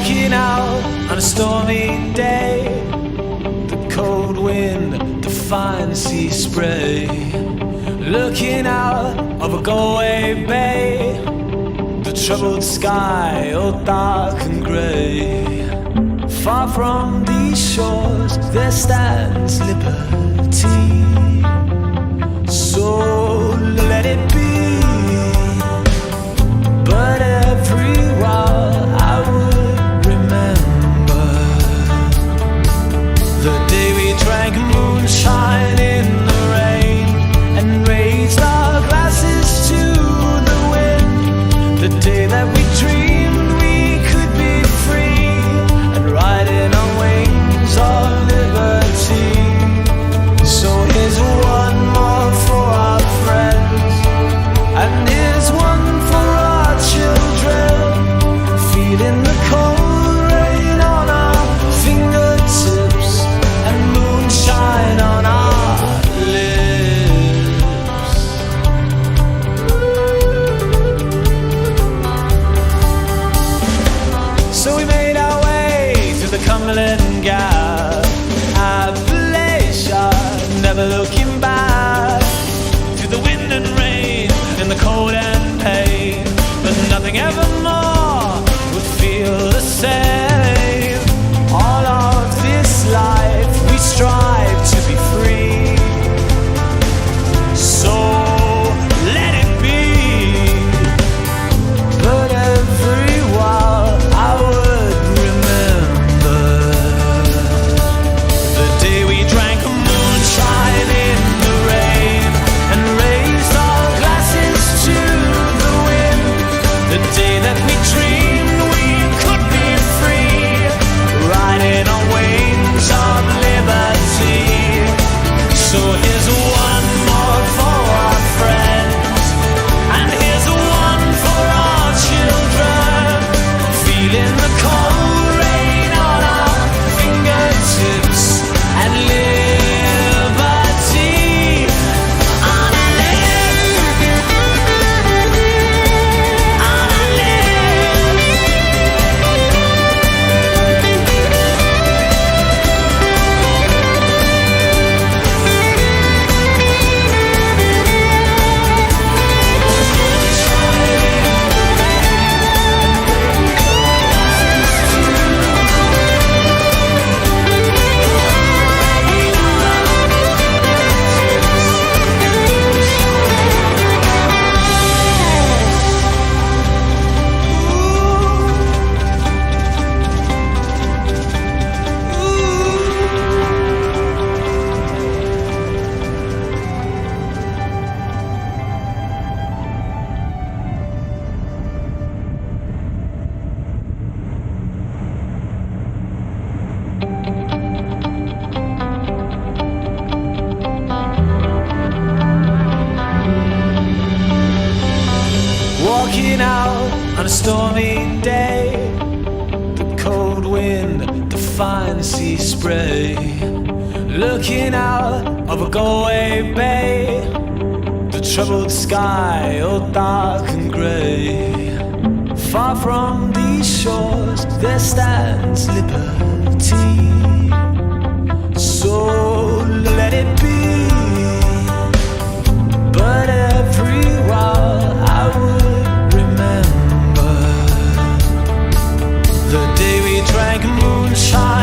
Walking out on a stormy day, the cold wind, the fine sea spray. Looking out of a Galway bay, the troubled sky all dark and grey. Far from these shores there stands liberty. So let it be. But every while I would remember the day we drank moonshine in the rain and raised our glasses to the wind. The day that we dreamed we could be free and riding on wings of liberty. So here's one more for our friends, and here's one for our children, feeling the cold rain on our fingertips and moonshine on our lips. So we made our way through the Cumberland Gap, Appalachia, never looking back, through the wind and rain and the cold and pain. But nothing evermore would feel the same. All of this life we strive to be free. So let it be. But every while I would remember the day we drank moonshine in the rain and raised our glasses to the wind. The day that we dreamed we could be free, riding on wings of liberty. So here's one more for our friends, and here's one for our children, feeling the cold rain on our fingertips and liberty. On a walking out on a stormy day, the cold wind, the fine sea spray. Looking out of a Galway bay, the troubled sky all dark and grey. Far from these shores there stands liberty. So let it be. But every while I would remember the day we drank moonshine